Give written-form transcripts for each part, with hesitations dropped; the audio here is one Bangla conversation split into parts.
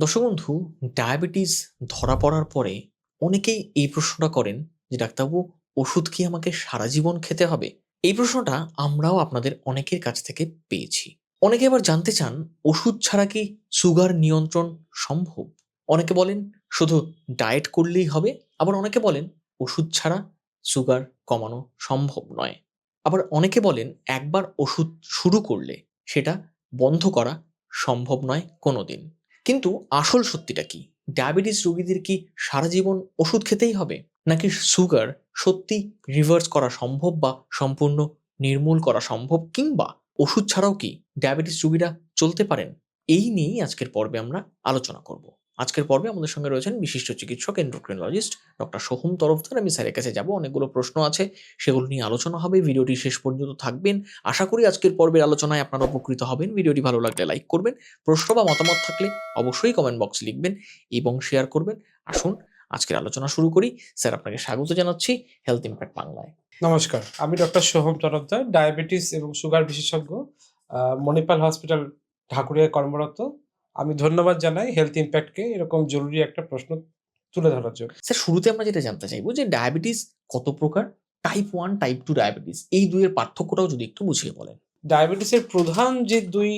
দর্শক বন্ধু, ডায়াবেটিস ধরা পড়ার পরে অনেকেই এই প্রশ্নটা করেন যে ডাক্তারবাবু, ওষুধ কি আমাকে সারা জীবন খেতে হবে? এই প্রশ্নটা আমরাও আপনাদের অনেকের কাছ থেকে পেয়েছি। অনেকে আবার জানতে চান, ওষুধ ছাড়া কি সুগার নিয়ন্ত্রণ সম্ভব? অনেকে বলেন শুধু ডায়েট করলেই হবে, আবার অনেকে বলেন ওষুধ ছাড়া সুগার কমানো সম্ভব নয়। আবার অনেকে বলেন একবার ওষুধ শুরু করলে সেটা বন্ধ করা সম্ভব নয় কোনোদিন। কিন্তু আসল সত্যিটা কি? ডায়াবেটিস রোগীদের কি সারা জীবন ওষুধ খেতেই হবে? নাকি সুগার সত্যি রিভার্স করা সম্ভব বা সম্পূর্ণ নির্মূল করা সম্ভব? কিংবা ওষুধ ছাড়াও কি ডায়াবেটিস রোগীরা চলতে পারেন? এই নিয়েই আজকের পর্বে আমরা আলোচনা করব। আজকের পর্বে আমাদের সঙ্গে রয়েছেন বিশিষ্ট চিকিৎসক এন্ডোক্রিনোলজিস্ট ডক্টর সোহম তরফদার। আমি স্যারের কাছে যাব, অনেকগুলো প্রশ্ন আছে, সেগুলো নিয়ে আলোচনা হবে। ভিডিওটি শেষ পর্যন্ত থাকবেন। আশা করি আজকের পর্বের আলোচনায় আপনারা উপকৃত হবেন। ভিডিওটি ভালো লাগলে লাইক করবেন। প্রশ্ন বা মতামত থাকলে অবশ্যই কমেন্ট বক্সে লিখবেন এবং শেয়ার করবেন। আসুন আজকের আলোচনা শুরু করি। স্যার, আপনাকে স্বাগত জানাচ্ছি হেলথ ইমপ্যাক্ট বাংলায়। নমস্কার, আমি ডক্টর সোহম তরফদার, ডায়াবেটিস এবং সুগার বিশেষজ্ঞ, মণিপাল হসপিটাল, ঢাকুরিয়ায় কর্মরত। আমি ধন্যবাদ জানাই হেলথ ইমপ্যাক্টকে এরকম জরুরি একটা প্রশ্ন তুলে ধরার জন্য। স্যার, শুরুতে আমরা যেটা জানতে চাইবো যে ডায়াবেটিস কত প্রকার? টাইপ 1, টাইপ 2 ডায়াবেটিস, এই দুইয়ের পার্থক্যটাও যদি একটু বুঝিয়ে বলেন। ডায়াবেটিসের প্রধান যে ২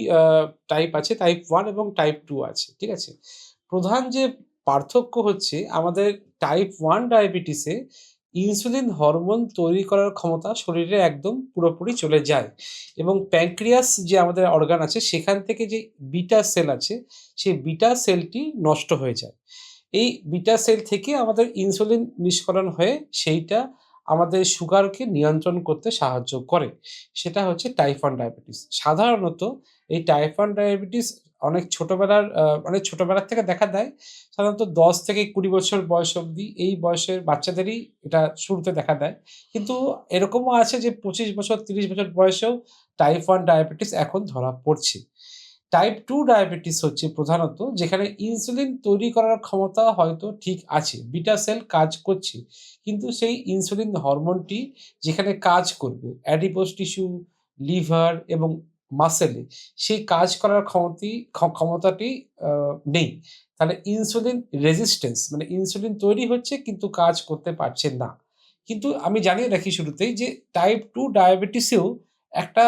টাইপ আছে, টাইপ 1 এবং টাইপ 2 আছে। ঠিক আছে? প্রধান যে পার্থক্য হচ্ছে আমাদের টাইপ 1 ডায়াবেটিসে ইনসুলিন হরমোন তৈরি করার ক্ষমতা শরীরে একদম পুরোপুরি চলে যায় এবং প্যানক্রিয়াস যে আমাদের অর্গান আছে সেখান থেকে যে বিটা সেল আছে, সেই বিটা সেলটি নষ্ট হয়ে যায়। এই বিটা সেল থেকে আমাদের ইনসুলিন নিষ্করণ হয়ে সেইটা আমাদের সুগারকে নিয়ন্ত্রণ করতে সাহায্য করে। সেটা হচ্ছে টাইপ 1 ডায়াবেটিস। সাধারণত এই টাইপ 1 ডায়াবেটিস অনেক ছোটবেলার থেকে দেখা দেয়। সাধারণত ১০ থেকে ২০ বছর বয়স অবধি এই বয়সের বাচ্চাদেরই এটা শুরুতে দেখা দেয়। কিন্তু এরকমও আছে যে ২৫ বছর ৩০ বছর বয়সেও টাইপ 1 ডায়াবেটিস এখন ধরা পড়ছে। টাইপ 2 ডায়াবেটিস হচ্ছে প্রধানত যেখানে ইনসুলিন তৈরি করার ক্ষমতা হয়তো ঠিক আছে। বিটা সেল কাজ করছে। কিন্তু সেই ইনসুলিন হরমোনটি যেখানে কাজ করবে অ্যাডিপোজ টিস্যু, লিভার এবং মাসেলে সেই কাজ করার ক্ষমতাটি আ নেই। তাহলে ইনসুলিন রেজিস্ট্যান্স মানে ইনসুলিন তৈরি হচ্ছে কিন্তু কাজ করতে পারছে না। কিন্তু আমি জানিয়ে রাখি শুরুতেই যে টাইপ 2 ডায়াবেটিসেও একটা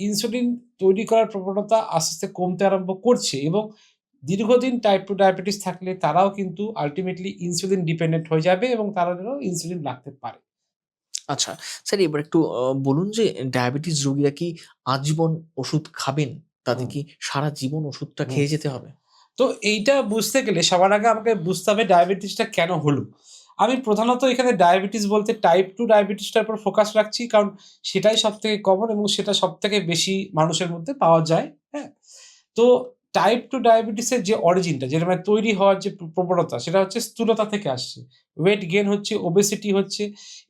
ইনসুলিন তৈরি করার প্রবণতা আস্তে, আস্তে কমতে আরম্ভ করছে এবং দীর্ঘদিন টাইপ 2 ডায়াবেটিস থাকলে তারাও কিন্তু আল্টিমেটলি ইনসুলিন ডিপেন্ডেন্ট হয়ে যাবে এবং তাদেরও ইনসুলিন লাগতে পারে। আচ্ছা, স্যার এবার একটু বলুন যে ডায়াবেটিস রোগীরা কি আজীবন ওষুধ খাবেন? তাদের হুম, কি সারা জীবন ওষুধটা হুম। খেয়ে যেতে হবে? তো এইটা বুঝতে গেলে সবার আগে আমাকে বুঝতে হবে ডায়াবেটিসটা কেন হলো? আমি প্রধানত এখানে ডায়াবেটিস বলতে টাইপ 2 ডায়াবেটিসটার উপর ফোকাস রাখছি। কারণ সেটাই সবথেকে কমন এবং সেটা সবথেকে বেশি মানুষের মধ্যে পাওয়া যায়। হ্যাঁ? তো টাইপ 2 ডায়াবেটিসের যে অরিজিনটা যেটা মানে তৈরি হওয়ার যে প্রবণতা সেটা হচ্ছে স্থূলতা থেকে আসছে। ওয়েট গেইন হচ্ছে, ওবেসিটি হচ্ছে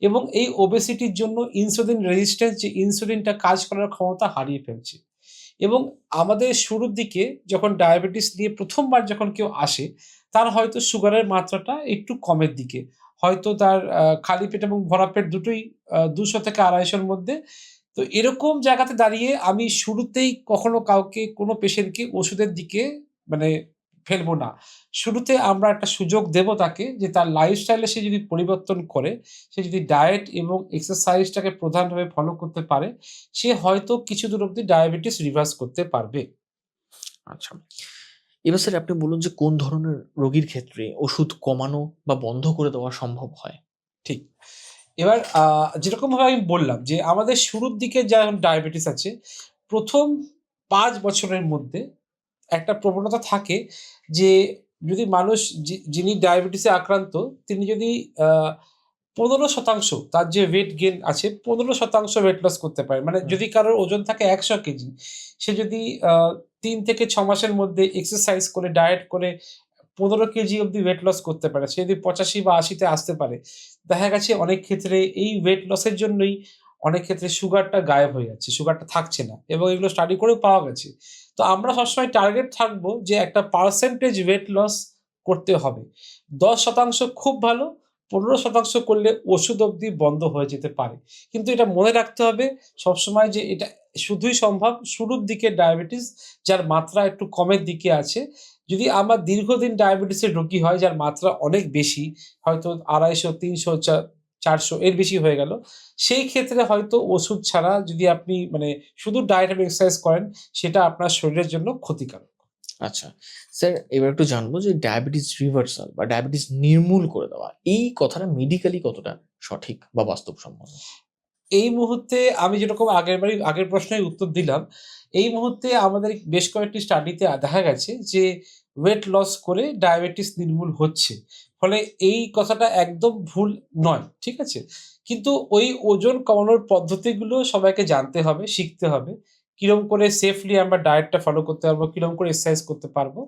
এবং এই ওবেসিটির জন্য ইনসুলিন রেজিস্ট্যান্স যে ইনসুলিনটা কাজ করার ক্ষমতা হারিয়ে ফেলছে। এবং আমাদের শুরুর দিকে যখন ডায়াবেটিস নিয়ে ১ম বার যখন কেউ আসে, তার হয়তো সুগারের মাত্রাটা একটু কমের দিকে। হয়তো তার খালি পেট এবং ভরা পেট দুটোই ২০০ থেকে ২৫০ র মধ্যে। তো এরকম জায়গাতে দাঁড়িয়ে আমি শুরুতেই কখনো কাউকে কোনো পেশেন্টকে ওষুধের দিকে মানে ফেলবো না। শুরুতে আমরা একটা সুযোগ দেব তাকে যে তার লাইফস্টাইলে সে যদি পরিবর্তন করে, সে যদি ডায়েট এবং এক্সারসাইজটাকে প্রধানভাবে ফলো করতে পারে, সে হয়তো কিছুদূর অব্দি ডায়াবেটিস রিভার্স করতে পারবে। আচ্ছা। এবার স্যার আপনি বলুন যে কোন ধরনের রোগীর ক্ষেত্রে ওষুধ কমানো বা বন্ধ করে দেওয়া সম্ভব হয়? ঠিক। এবার যেরকমভাবে আমি বললাম যে আমাদের শুরুর দিকে যেমন ডায়াবেটিস আছে, ১ম ৫ বছরের মধ্যে একটা প্রবণতা থাকে যে যদি মানুষ যিনি ডায়াবেটিসে আক্রান্ত তিনি যদি আ ১৫% তার যে ওয়েট গেইন আছে ১৫% ওয়েট লস করতে পারে। মানে হুম। যদি কারোর ওজন থাকে ১০০ কেজি, সে যদি আ ৩ থেকে ৬ মাসের মধ্যে এক্সারসাইজ করে ডায়েট করে ১৫ কেজি অব্দি ওয়েট লস করতে পারে। সে যদি ৮৫ বা ৮০ তে আসতে পারে। দেখা গেছে অনেক ক্ষেত্রে এই ওয়েট লসের জন্যই অনেক ক্ষেত্রে সুগারটা গায়েব হয়ে যাচ্ছে। সুগারটা থাকছে না এবং এগুলো স্টাডি করেও পাওয়া গেছে। তো আমরা সবসময় টার্গেট থাকবো যে একটা পার্সেন্টেজ ওয়েট লস করতে হবে। ১০% খুব ভালো, ১৫% করলে ওষুধ অব্দি বন্ধ হয়ে যেতে পারে। কিন্তু এটা মনে রাখতে হবে সবসময় যে এটা শুধুই সম্ভব শুরুর দিকে ডায়াবেটিস যার মাত্রা একটু কমের দিকে আছে যদি আমার দীর্ঘদিন ডায়াবেটিসের রোগী হয় যার মাত্রা অনেক বেশি, হয়তো ২৫০, ৩০০, ৪০০ এর বেশি হয়ে গেল, সেই ক্ষেত্রে হয়তো ওষুধ ছাড়া যদি আপনি মানে শুধু ডায়েট এবং এক্সারসাইজ করেন, সেটা আপনার শরীরের জন্য ক্ষতিকারক। আচ্ছা। স্যার এবার একটু জানবো যে ডায়াবেটিস রিভার্সাল বা ডায়াবেটিস নির্মূল করে দেওয়া এই কথাটা মেডিকেলি কতটা সঠিক বা বাস্তবসম্মত? এই মুহূর্তে আমি যেরকম আগের প্রশ্নের উত্তর দিলাম, এই মুহূর্তে আমাদের বেশ কয়েকটি স্টাডিতে দেখা গেছে যে ওয়েট লস করে ডায়াবেটিস নির্মূল হচ্ছে। ফলে এই কথাটা একদম ভুল নয়। ঠিক আছে? কিন্তু ওই ওজন কমানোর পদ্ধতিগুলো সবাইকে জানতে হবে, শিখতে হবে। কিরকম করে সেফলি আমরা ডায়েটটা ফলো করতে পারবো, কিরকম করে এক্সারসাইজ করতে পারবো।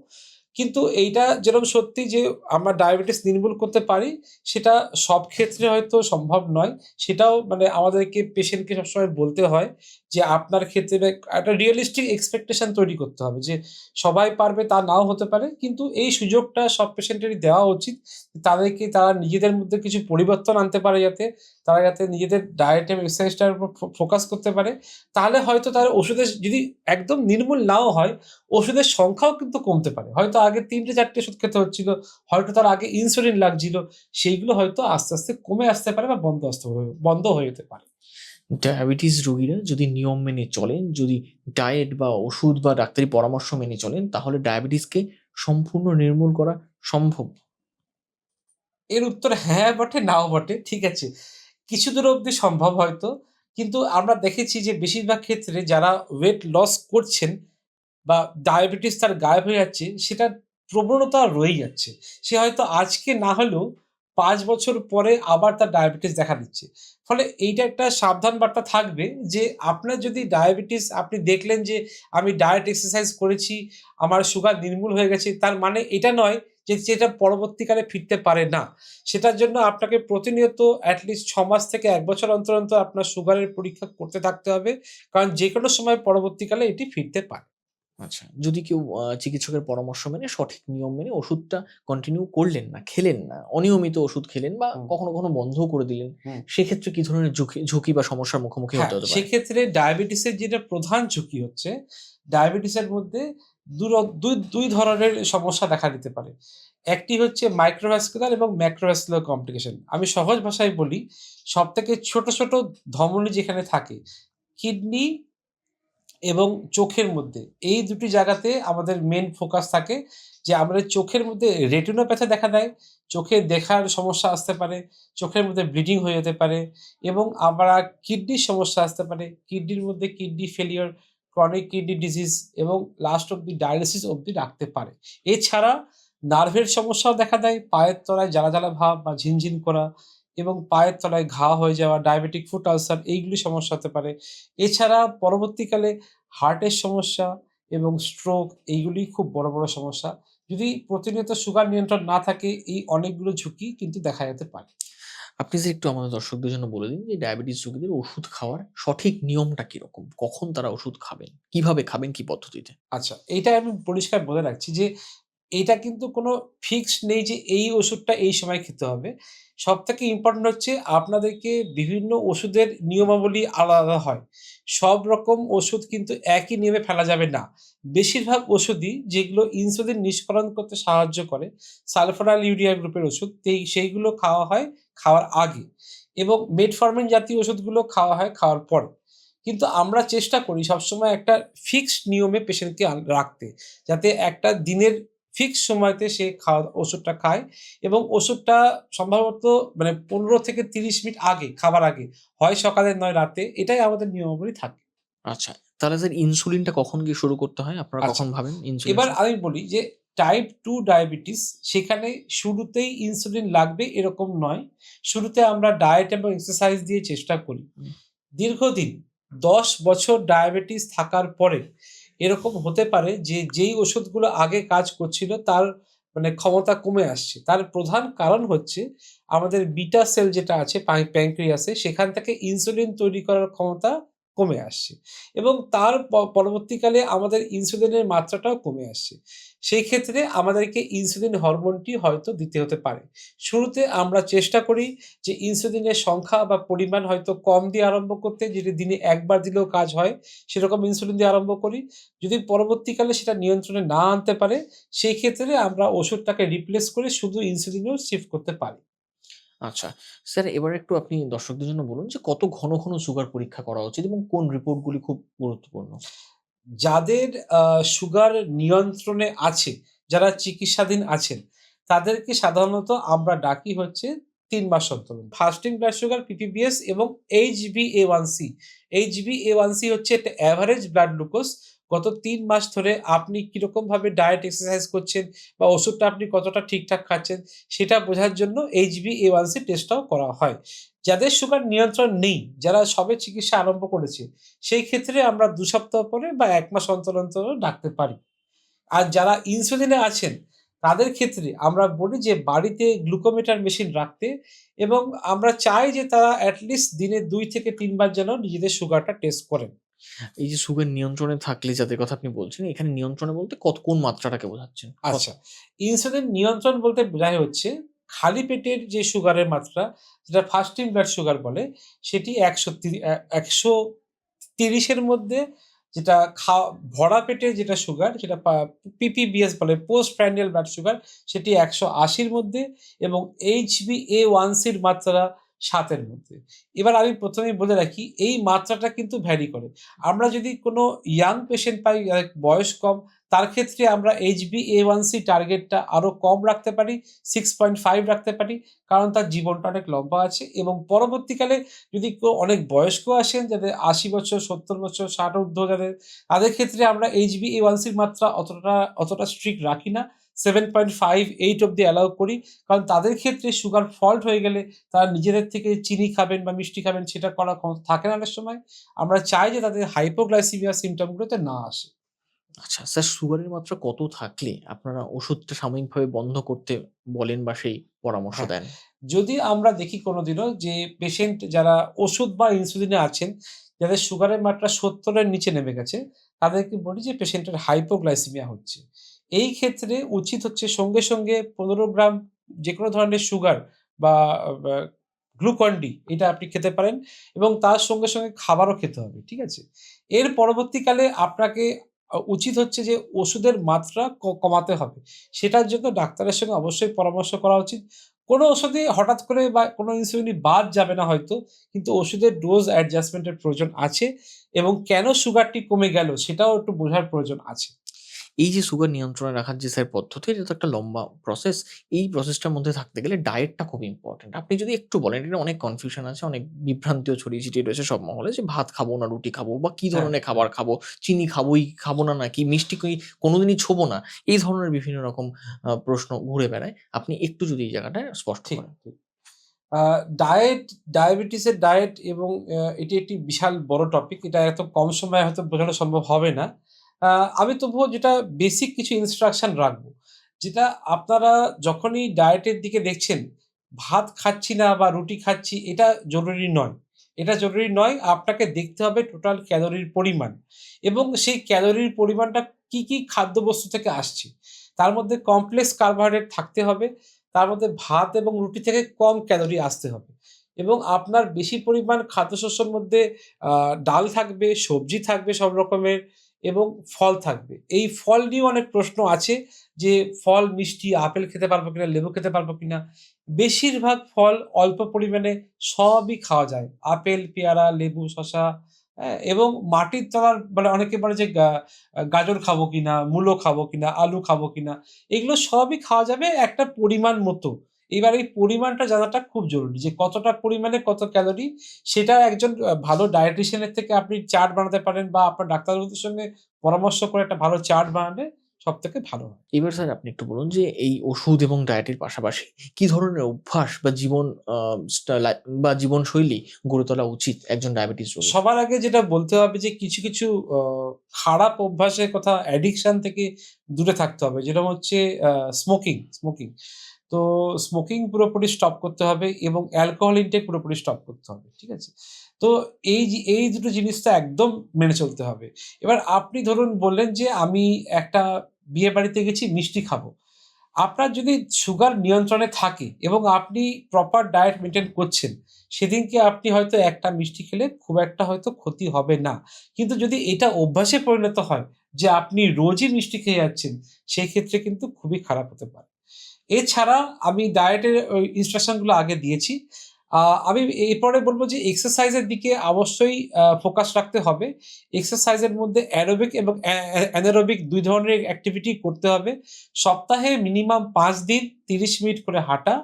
কিন্তু এইটা যেরকম সত্যি যে আমরা ডায়াবেটিস নির্মূল করতে পারি, সেটা সব ক্ষেত্রে হয়তো সম্ভব নয়। সেটাও মানে আমাদেরকে পেশেন্টকে সবসময় বলতে হয় যে, আপনার ক্ষেত্রে একটা রিয়ালিস্টিক এক্সপেকটেশন তৈরি করতে হবে যে, সবাই পারবে তা নাও হতে পারে। কিন্তু এই সুযোগটা সব পেশেন্টেরই দেওয়া উচিত। তারা নিজেদের মধ্যে কিছু পরিবর্তন আনতে পারে তারা যাতে নিজেদের ডায়েট এবং এক্সারসাইজটার উপর ফোকাস করতে পারে। তাহলে হয়তো তার ওষুধের যদি একদম নির্মূল নাও হয়, ওষুধের সংখ্যাও কিন্তু কমতে পারে। হয়তো আগে ৩ টে ৪ টে ওষুধ খেতে হচ্ছিল। হয়তো তার আগে ইনসুলিন লাগছিল। সেইগুলো হয়তো আস্তে, আস্তে কমে আসতে পারে বা বন্ধ হয়ে যেতে পারে। ডায়াবেটিস রোগীরা যদি নিয়ম মেনে চলেন, যদি ডায়েট বা ওষুধ বা ডাক্তারি পরামর্শ মেনে চলেন, তাহলে ডায়াবেটিসকে সম্পূর্ণ নির্মূল করা সম্ভব। এর উত্তর হ্যাঁ বটে, নাও বটে। ঠিক আছে। কিছু দূর অবধি সম্ভব হয়তো। কিন্তু আমরা দেখেছি যে বেশিরভাগ ক্ষেত্রে যারা ওয়েট লস করছেন বা ডায়াবেটিস তার গায়েব হয়ে যাচ্ছে, সেটার প্রবণতা রয়েই যাচ্ছে। সে হয়তো আজকে না হলেও ৫ বছর পরে আবার তার ডায়াবেটিস দেখা দিচ্ছে। ফলে এইটা একটা সাবধান বার্তা থাকবে যে, আপনার যদি ডায়াবেটিস আপনি দেখলেন যে, আমি ডায়েট এক্সারসাইজ করেছি, আমার সুগার নির্মূল হয়ে গেছে, তার মানে এটা নয় যে, সেটা পরবর্তীকালে ফিরতে পারে না। সেটার জন্য আপনাকে প্রতিনিয়ত এটলিস্ট ৬ মাস থেকে ১ বছর অন্তর, অন্তর আপনার সুগারের পরীক্ষা করতে থাকতে হবে। কারণ যেকোনো সময় পরবর্তীকালে এটি ফিরতে পারে। আচ্ছা, যদি কেউ চিকিৎসকের পরামর্শ মেনে সঠিক নিয়ম মেনে ওষুধটা কন্টিনিউ করলেন না, খেলেন না, অনিয়মিত ওষুধ খেলেন বা হুম, কখনো, কখনো বন্ধও করে দিলেন, হুম। সেক্ষেত্রে কি ধরনের ঝুঁকি বা সমস্যার মুখোমুখি হ্যাঁ, হতে হতে পারে? সেক্ষেত্রে ডায়াবেটিসের যেটা প্রধান ঝুঁকি হচ্ছে, ডায়াবেটিসের মধ্যে দুর ২ ধরনের সমস্যা দেখা দিতে পারে। একটি হচ্ছে মাইক্রোভাস্কুলার এবং ম্যাক্রোভাস্কুলার কমপ্লিকেশন। আমি সহজ ভাষায় বলি, সবথেকে ছোট, ছোট ধমনী যেখানে থাকে, কিডনি এবং চোখের মধ্যে এই দুটি জায়গাতে আমাদের মেইন ফোকাস থাকে যে আমাদের চোখের মধ্যে রেটিনোপ্যাথি দেখা দেয়, চোখে দেখার সমস্যা আসতে পারে, চোখের মধ্যে ব্লিডিং হয়ে যেতে পারে এবং আমরা কিডনির সমস্যা আসতে পারে। কিডনির মধ্যে kidney failure, chronic kidney disease এবং লাস্ট অব্দি ডায়ালিসিস অব্দি রাখতে পারে। এছাড়া নার্ভের সমস্যাও দেখা দেয়, পায়ের তলায় জ্বালা, জ্বালা ভাব বা ঝিনঝিন করা এবং পায়ের তলায় ঘা হয়ে যাওয়া, ডায়াবেটিক ফুট আলসার এইগুলি সমস্যা হতে পারে। এছাড়া পরবর্তীকালে হার্টের সমস্যা এবং স্ট্রোক এইগুলি খুব বড়, বড় সমস্যা। যদি প্রতিনিয়ত সুগার নিয়ন্ত্রণ না থাকে এই অনেকগুলো ঝুঁকি কিন্তু দেখা যেতে পারে। আপনি যে একটু আমাদের দর্শকদের জন্য বলে দিন যে ডায়াবেটিস রোগীদের ওষুধ খাওয়ার সঠিক নিয়মটা কিরকম? কখন তারা ওষুধ খাবেন? কিভাবে খাবেন? কি পদ্ধতিতে? আচ্ছা, এইটা আমি পরিষ্কার বলে রাখছি যে এইটা কিন্তু কোনো ফিক্সড নেই যে এই ওষুধটা এই সময় খেতে হবে। সবথেকে ইম্পোর্টেন্ট হচ্ছে আপনাদেরকে বিভিন্ন ওষুধের নিয়মাবলী আলাদা, আলাদা হয়। সব রকম ওষুধ কিন্তু একই নিয়মে ফেলা যাবে না। বেশিরভাগ ওষুধই যেগুলো ইনসুলিন নিষ্করণ করতে সাহায্য করে, সালফারোলিউরিয়া গ্রুপের ওষুধ সেইগুলো খাওয়া হয় খাওয়ার আগে এবং মেটফর্মিন জাতীয় ওষুধগুলো খাওয়া হয় খাওয়ার পরে। কিন্তু আমরা চেষ্টা করি সবসময় একটা ফিক্সড নিয়মে পেশেন্টকে রাখতে। যাতে একটা দিনের ফিক্সড সময়তে সে ওষুধটা খায় এবং ওষুধটা সম্ভবত মানে ১৫ থেকে ৩০ মিনিট আগে, খাবার আগে। হয় সকালে নয় রাতে। এটাই আমাদের নিয়মাবলী থাকে। আচ্ছা, তাহলে স্যার ইনসুলিনটা কখন গিয়ে শুরু করতে হয়? আপনারা আচ্ছা, কখন ভাবেন ইনসুলিন এবার আমি বলি যে টাইপ 2 ডায়াবেটিস সেখানে শুরুতেই ইনসুলিন লাগবে এরকম নয়। শুরুতে আমরা ডায়েট এবং এক্সারসাইজ দিয়ে চেষ্টা করি। হুম, দীর্ঘদিন ১০ বছর ডায়াবেটিস থাকার পরে এরকম হতে পারে যে, যেই ওষুধগুলো আগে কাজ করছিল তার মানে ক্ষমতা কমে আসছে। তার প্রধান কারণ হচ্ছে আমাদের বিটা সেল যেটা আছে প্যানক্রিয়াসে সেখান থেকে ইনসুলিন তৈরি করার ক্ষমতা কমে আসছে এবং তার পরবর্তীকালে আমাদের ইনসুলিনের মাত্রাটাও কমে আসছে। সেই ক্ষেত্রে আমাদেরকে ইনসুলিন হরমোনটি হয়তো দিতে হতে পারে। শুরুতে আমরা চেষ্টা করি যে ইনসুলিনের সংখ্যা বা পরিমাণ হয়তো কম দিয়ে আরম্ভ করতে, যেটি দিনে ১ বার দিলেও কাজ হয়, সেরকম ইনসুলিন দিয়ে আরম্ভ করি। যদি পরবর্তীকালে সেটা নিয়ন্ত্রণে না আনতে পারে, সেই ক্ষেত্রে আমরা ওষুধটাকে রিপ্লেস করে শুধু ইনসুলিনেও শিফট করতে পারি। আচ্ছা। স্যার এবার একটু আপনি দর্শকদের জন্য বলুন যে কত ঘন, ঘন সুগার পরীক্ষা করা উচিত এবং কোন রিপোর্টগুলি খুব গুরুত্বপূর্ণ? যাদের সুগার নিয়ন্ত্রণে আছে, যারা চিকিৎসাধীন আছেন, তাদেরকে সাধারণত আমরা ডাকি হচ্ছে ৩ মাস অন্তর। ফাস্টিং ব্লাড সুগার পিপিবিএস এবং HbA1c। HbA1c হচ্ছে একটা এভারেজ ব্লাড গ্লুকোজ। গত ৩ মাস ধরে আপনি কিরকমভাবে ডায়েট এক্সারসাইজ করছেন বা ওষুধটা আপনি কতটা ঠিকঠাক খাচ্ছেন, সেটা বোঝার জন্য HbA1c টেস্টটাও করা হয়। যাদের সুগার নিয়ন্ত্রণ নেই, যারা সবে চিকিৎসা আরম্ভ করেছে, সেই ক্ষেত্রে আমরা ২ সপ্তাহ পরে বা ১ মাস অন্তর, অন্তরও ডাকতে পারি। আর যারা ইনসুলিনে আছেন, তাদের ক্ষেত্রে আমরা বলি যে বাড়িতে গ্লুকোমিটার মেশিন রাখতে, এবং আমরা চাই যে তারা এট লিস্ট দিনে ২ থেকে ৩ বার যেন নিজেদের সুগারটা টেস্ট করেন। এই যে সুগার নিয়ন্ত্রণে থাকলে যাদের কথা আপনি বলছেন, এখানে নিয়ন্ত্রণে বলতে কোন মাত্রাটাকে বোঝাচ্ছেন? আচ্ছা, ইনসুলিন নিয়ন্ত্রণ বলতে বোঝায় হচ্ছে খালি পেটের যে সুগারের মাত্রা, যেটা ফাস্টিং ব্লাড সুগার বলে, সেটি ১৩০ এর মধ্যে, যেটা ভরা পেটে যেটা সুগার, সেটা পিপিবিএস বলে, পোস্ট প্রান্ডিয়াল ব্লাড সুগার, সেটি ১৮০ র মধ্যে, এবং HbA1c র মাত্রা ৭ এর মধ্যে। এবার আমি ১ম এই বলে রাখি, এই মাত্রাটা কিন্তু ভ্যারি করে। আমরা যদি কোনো ইয়াং পেশেন্ট পাই, বয়স কম, তার ক্ষেত্রে আমরা HbA1c টার্গেটটা আরো কম রাখতে পারি, 6.5 রাখতে পারি। কারণ তার জীবনটা অনেক লম্বা আছে, এবং পরবর্তীকালে যদি কেউ অনেক বয়স্ক আসেন, যাদের ৮০ বছর, ৭০ বছর, ৬০ ঊর্ধ্ব যাদের, তাদের ক্ষেত্রে আমরা HbA1c র মাত্রা অতটা স্ট্রিক্ট রাখি না। 7.5, 8 অব্দি অ্যালাউ করি। কারণ তাদের ক্ষেত্রে সুগার ফল্ট হয়ে গেলে তারা নিজেদের থেকে চিনি খাবেন বা মিষ্টি খাবেন, সেটা করার ক্ষমতা থাকে না অনেক সময়। আমরা চাই যে তাদের হাইপোগ্লাইসেমিয়া সিম্পটম গুলোতে না আসে। আচ্ছা, স্যার সুগারের মাত্রা কত থাকলে আপনারা ওষুধটা সাময়িকভাবে বন্ধ করতে বলেন বা সেই পরামর্শ হ্যাঁ, দেন? যদি আমরা দেখি কোনোদিনও যে পেশেন্ট যারা ওষুধ বা ইনসুলিনে আছেন, যাদের সুগারের মাত্রা ৭০ এর নিচে নেমে গেছে, তাদেরকে বলি যে পেশেন্টের হাইপোগ্লাইসেমিয়া হচ্ছে। এই ক্ষেত্রে উচিত হচ্ছে সঙ্গে, সঙ্গে ১৫ গ্রাম যেকোনো ধরনের সুগার বা বা গ্লুকন-ডি, এটা আপনি খেতে পারেন, এবং তার সঙ্গে, সঙ্গে খাবারও খেতে হবে। ঠিক আছে? এর পরবর্তীকালে আপনাকে উচিত হচ্ছে যে ওষুধের মাত্রা কমাতে হবে। সেটার জন্য ডাক্তারের সঙ্গে অবশ্যই পরামর্শ করা উচিত। কোনো ওষুধই হঠাৎ করে বা কোনো ইনসুলিনই বাদ যাবে না হয়তো। কিন্তু ওষুধের ডোজ অ্যাডজাস্টমেন্ট এর প্রয়োজন আছে, এবং কেন সুগারটি কমে গেল সেটাও একটু বোঝার প্রয়োজন আছে। এই যে সুগার নিয়ন্ত্রণে রাখার যে স্যার পদ্ধতি, এটা তো একটা লম্বা প্রসেস। এই প্রসেসটার মধ্যে থাকতে গেলে ডায়েটটা খুব ইম্পোর্টেন্ট। আপনি যদি একটু বলেন, এটা অনেক কনফিউশন আছে, অনেক বিভ্রান্তিও ছড়িয়ে ছিটিয়ে রয়েছে সব মহলে যে ভাত খাবো না রুটি খাবো বা কি হ্যাঁ, ধরনের হ্যাঁ। খাবার খাবো, চিনি খাবোই খাবো না নাকি মিষ্টি কি কোনোদিনই ছোবো না। এই ধরনের বিভিন্ন রকম প্রশ্ন ঘুরে বেড়ায়। আপনি একটু যদি এই জায়গাটা স্পষ্ট ঠিক, করেন। ঠিক। আ ডায়েট, ডায়াবেটিসের ডায়েট, এবং এটি একটি বিশাল বড় টপিক। এটা এত কম সময়ে হয়তো বোঝানো সম্ভব হবে না। আ আমি তবুও যেটা বেসিক কিছু ইনস্ট্রাকশন রাখবো। যেটা আপনারা যখনই ডায়েটের দিকে দেখছেন, ভাত খাচ্ছি না বা রুটি খাচ্ছি, এটা জরুরি নয়। এটা জরুরি নয়। আপনাকে দেখতে হবে টোটাল ক্যালোরির পরিমাণ, এবং সেই ক্যালোরির পরিমাণটা কি, কি খাদ্যবস্তু থেকে আসছে। তার মধ্যে কমপ্লেক্স কার্বোহাইড্রেট থাকতে হবে। তার মধ্যে ভাত এবং রুটি থেকে কম ক্যালোরি আসতে হবে, এবং আপনার বেশি পরিমাণ খাদ্যশস্যের মধ্যে আ ডাল থাকবে, সবজি থাকবে সব রকমের, এবং ফল থাকবে। এই ফল নিয়েও অনেক প্রশ্ন আছে যে ফল মিষ্টি, আপেল খেতে পারবো কিনা, লেবু খেতে পারবো কিনা? বেশিরভাগ ফল অল্প পরিমাণে সবই খাওয়া যায়। আপেল, পেয়ারা, লেবু, শসা, হ্যাঁ? এবং মাটির তলার, মানে অনেকে বলে যে গাজর খাবো কিনা, মূলো খাবো কিনা, আলু খাবো কিনা? এগুলো সবই খাওয়া যাবে একটা পরিমাণ মতো। এবার এই পরিমাণটা জানাটা খুব জরুরি যে কতটা পরিমাণে কত ক্যালোরি, সেটা একজন ভালো ডায়েটিশিয়ান এর থেকে আপনি চার্ট বানাতে পারেন, বা আপনার ডাক্তারবাবুদের সঙ্গে পরামর্শ করে একটা ভালো চার্ট বানালে সবথেকে ভালো হয়। এবার স্যার আপনি একটু বলুন যে এই ওষুধ এবং ডায়েটের পাশাপাশি কি ধরনের অভ্যাস বা জীবন আ বা জীবনশৈলী গড়ে তোলা উচিত একজন ডায়াবেটিস রোগীর? সবার আগে যেটা বলতে হবে যে কিছু, কিছু অ খারাপ অভ্যাসের কথা, অ্যাডিকশন থেকে দূরে থাকতে হবে। যেরকম হচ্ছে স্মোকিং। তো স্মোকিং পুরোপুরি স্টপ করতে হবে, এবং অ্যালকোহল ইনটেক পুরোপুরি স্টপ করতে হবে। ঠিক আছে? তো এই দুটো জিনিস তো একদম মেনে চলতে হবে। এবার আপনি ধরুন বললেন যে আমি একটা বিয়ে বাড়িতে গেছি মিষ্টি খাবো। আপনার যদি সুগার নিয়ন্ত্রণে থাকে এবং আপনি প্রপার ডায়েট মেইনটেইন করছেন, সেদিনকে আপনি হয়তো একটা মিষ্টি খেলে খুব একটা হয়তো ক্ষতি হবে না। কিন্তু যদি এটা অভ্যাসে পরিণত হয় যে আপনি রোজই মিষ্টি খেয়ে যাচ্ছেন, সেক্ষেত্রে কিন্তু খুবই খারাপ হতে পারে। এছাড়া আমি ডায়েটের ওই ইনস্ট্রাকশন গুলো আগে দিয়েছি। আ আমি এরপরে বলব যে এক্সারসাইজের দিকে অবশ্যই ফোকাস রাখতে হবে। এক্সারসাইজের মধ্যে অ্যারোবিক এবং অ্যানারোবিক ২ ধরনের অ্যাক্টিভিটি করতে হবে। সপ্তাহে মিনিমাম ৫ দিন ৩০ মিনিট করে হাঁটা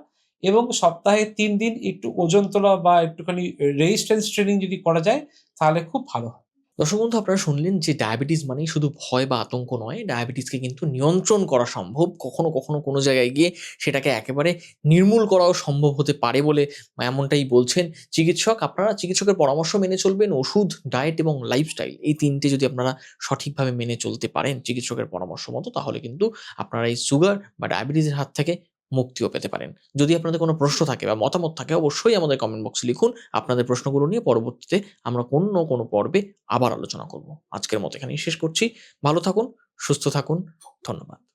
এবং সপ্তাহে ৩ দিন একটু ওজন তোলা বা একটুখানি রেজিস্ট্যান্স ট্রেনিং যদি করা যায়, তাহলে খুব ভালো হয়। দর্শক বন্ধু, আপনারা শুনলেন যে ডায়াবেটিস মানেই শুধু ভয় বা আতঙ্ক নয়, ডায়াবেটিসকে কিন্তু নিয়ন্ত্রণ করা সম্ভব। কখনো, কখনো কোনো জায়গায় গিয়ে সেটাকে একেবারে নির্মূল করাও সম্ভব হতে পারে বলে এমনটাই বলছেন চিকিৎসক। আপনারা চিকিৎসকের পরামর্শ মেনে চলবেন। ওষুধ, ডায়েট এবং লাইফস্টাইল এই ৩ টে যদি আপনারা সঠিকভাবে মেনে চলতে পারেন চিকিৎসকের পরামর্শ মতো, তাহলে কিন্তু আপনারা এই সুগার বা ডায়াবেটিসের হাত থেকে মুক্তিও পেতে পারেন। যদি আপনাদের কোনো প্রশ্ন থাকে বা মতামত থাকে, অবশ্যই আমাদের কমেন্ট বক্সে লিখুন। আপনাদের প্রশ্নগুলো নিয়ে পরবর্তীতে আমরা কোনো পর্বে আবার আলোচনা করব। আজকের মতো এখানেই শেষ করছি। ভালো থাকুন, সুস্থ থাকুন। ধন্যবাদ।